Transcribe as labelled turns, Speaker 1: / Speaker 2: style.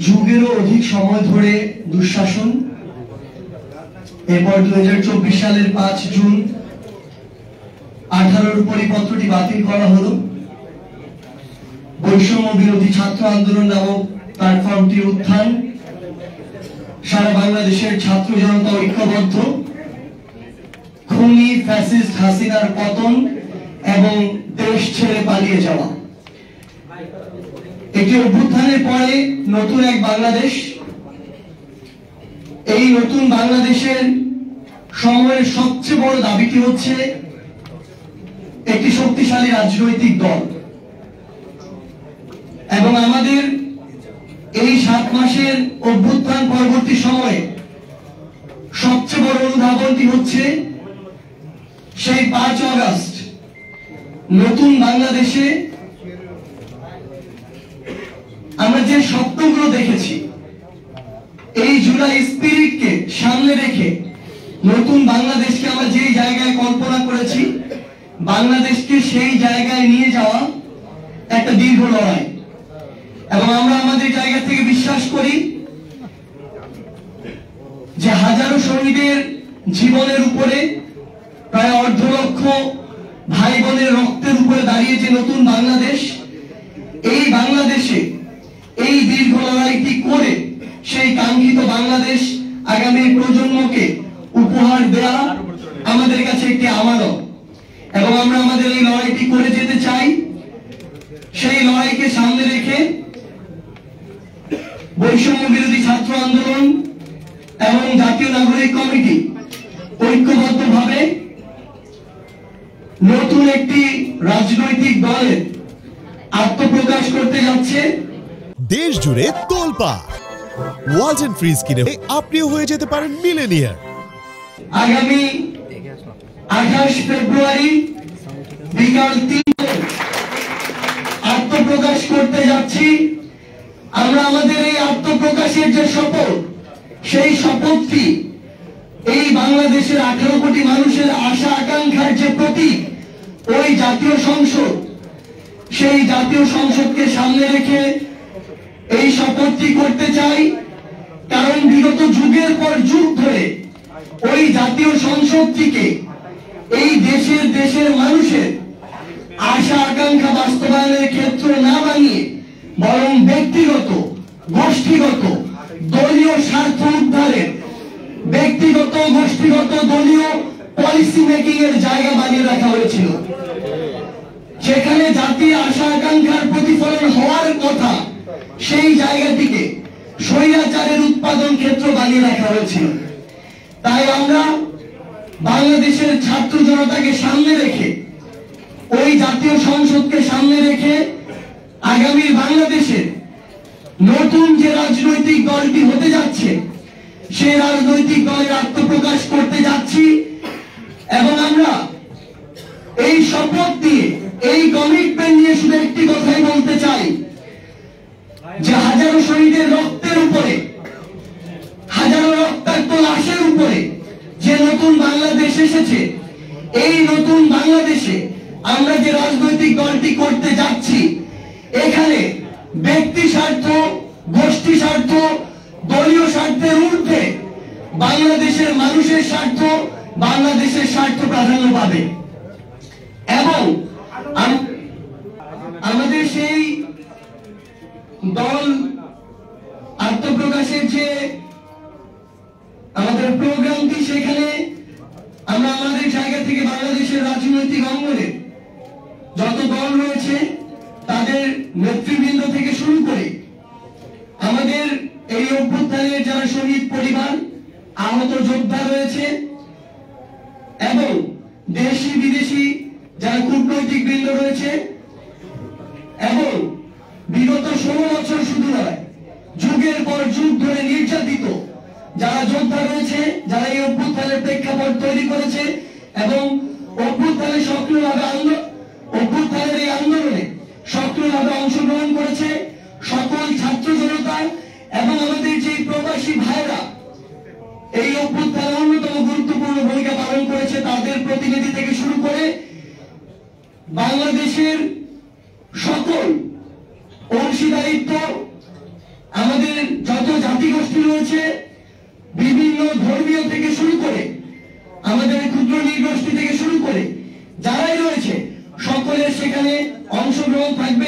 Speaker 1: যুগেরও অধিক সময় ধরে দুঃশাসন, এরপর 2024 সালের 5 জুন 18-র পরিপত্রটি বাতিল করা হলো। বৈষম্য বিরোধী ছাত্র আন্দোলন নামক প্ল্যাটফর্মটির উত্থান, সারা বাংলাদেশের ছাত্র জনতা ঐক্যবদ্ধ, খুনি ফ্যাসিস্ট হাসিনার পতন এবং দেশ ছেড়ে পালিয়ে যাওয়া। একটি অভ্যুত্থানের পরে নতুন এক বাংলাদেশ। এই নতুন বাংলাদেশের সময়ের সবচেয়ে বড় দাবিটি হচ্ছে একটি শক্তিশালী রাজনৈতিক দল। এবং আমাদের এই 7 মাসের অভ্যুত্থান পরবর্তী সময়ে সবচেয়ে বড় অনুধাবনটি হচ্ছে সেই 5 আগস্ট নতুন বাংলাদেশে আমরা যে স্বপ্নগুলো দেখেছি, এই জুলাই স্পিরিটকে সামনে রেখে নতুন বাংলাদেশকে আমরা যে জায়গায় কল্পনা করেছি, বাংলাদেশকে সেই জায়গায় নিয়ে যাওয়া একটা দীর্ঘ লড়াই। এবং আমরা আমাদের জায়গা থেকে বিশ্বাস করি যে হাজারো শহীদের জীবনের উপরে, প্রায় 1.5 লক্ষ ভাই বোনের রক্তের উপরে দাঁড়িয়ে যে নতুন বাংলাদেশ, এই বাংলাদেশে এই দীর্ঘ লড়াইটি করে সেই কাঙ্ক্ষিত বাংলাদেশ আগামী প্রজন্মকে উপহার দেওয়া আমাদের কাছে একটি আমানত। এবং আমরা আমাদের এই লড়াইটি করে যেতে চাই। সেই লড়াইকে সামনে রেখে বৈষম্য বিরোধী ছাত্র আন্দোলন এবং জাতীয় নাগরিক কমিটি ঐক্যবদ্ধভাবে নতুন একটি রাজনৈতিক দলের আত্মপ্রকাশ করতে যাচ্ছে।
Speaker 2: দেশ জুড়ে তোলপাড় ওয়ালটন ফ্রিজ কিনে আপনিও হয়ে যেতে পারেন মিলেনিয়ার।
Speaker 1: আগামী 28 ফেব্রুয়ারি বিকাল 3টায় আত্মপ্রকাশ করতে যাচ্ছি। আমরা আমাদের এই আত্মপ্রকাশের যে শপথ, সেই শপথটি এই বাংলাদেশের 18 কোটি মানুষের আশা আকাঙ্ক্ষার যে প্রতীক, ওই জাতীয় সংসদ, সেই জাতীয় সংসদকে সামনে রেখে এই শপথটি করতে চাই। কারণ বিগত যুগের পর যুগ ধরে ওই জাতীয় সংসদটিকে এই দেশের মানুষের আশা আকাঙ্ক্ষা বাস্তবায়নের ক্ষেত্র না বানিয়ে বরং ব্যক্তিগত, গোষ্ঠীগত, দলীয় স্বার্থ উদ্ধারের, ব্যক্তিগত, গোষ্ঠীগত, দলীয় পলিসি মেকিং এর জায়গা বানিয়ে রাখা হয়েছিল। সেখানে জাতীয় আশা আকাঙ্ক্ষার প্রতিফলন হওয়ার কথা, সেই জায়গাটিকে স্বৈরাচারের উৎপাদন ক্ষেত্র বানিয়ে রাখা হয়েছিল। তাই আমরা বাংলাদেশের ছাত্র জনতাকে সামনে রেখে, ওই জাতীয় সংসদকে সামনে রেখে আগামী বাংলাদেশের নতুন যে রাজনৈতিক দলটি হতে যাচ্ছে, সেই রাজনৈতিক দলের আত্মপ্রকাশ করতে যাচ্ছি। এবং আমরা এই শপথ দিয়ে, এই কমিটমেন্ট নিয়ে শুধু একটি কথাই বলতে চাই যে হাজারো শহীদের রক্তের উপরে, হাজারো রক্তাক্ত লাশের উপরে যে নতুন বাংলাদেশ এসেছে, এই নতুন বাংলাদেশে আমরা যে রাজনৈতিক দলটি করতে যাচ্ছি, এখানে ব্যক্তি স্বার্থ, গোষ্ঠী স্বার্থ, দলীয় স্বার্থের ঊর্ধ্বে বাংলাদেশের মানুষের স্বার্থ, বাংলাদেশের স্বার্থ প্রাধান্য পাবে। এবং আমাদের সেই দল আত্মপ্রকাশের যে আমাদের প্রোগ্রামটি, সেখানে আমরা আমাদের জায়গা থেকে বাংলাদেশের রাজনৈতিক অঙ্গনে যত দল রয়েছে তাদের নেতৃবৃন্দ থেকে শুরু করে আমাদের এই অভ্যুত্থানের যারা শহীদ পরিবার, আহত যোদ্ধা রয়েছে এবং দেশি বিদেশি যারা কূটনৈতিক বৃন্দ রয়েছে, এবং বিগত 16 বছর শুধু নয়, যুগের পর যুগ ধরে নির্যাতিত যারা যোদ্ধা রয়েছে, যারা এই অভ্যুত্থানের প্রেক্ষাপট তৈরি করেছে এবং অভ্যুত্থানের এই আন্দোলনে সক্রিয়ভাবে অংশগ্রহণ করেছে, সকল ছাত্র জনতা এবং আমাদের যে প্রবাসী ভাইরা এই অভ্যুত্থানে অন্যতম গুরুত্বপূর্ণ ভূমিকা পালন করেছে, তাদের প্রতিনিধি থেকে শুরু করে বাংলাদেশের সকল অংশীদারিত্ব আমাদের আমাদের যত জাতিগোষ্ঠী রয়েছে, বিভিন্ন ধর্মীয় থেকে শুরু করে আমাদের ক্ষুদ্র নৃগোষ্ঠী থেকে শুরু করে যারাই রয়েছে, সকলের সেখানে অংশগ্রহণ থাকবে।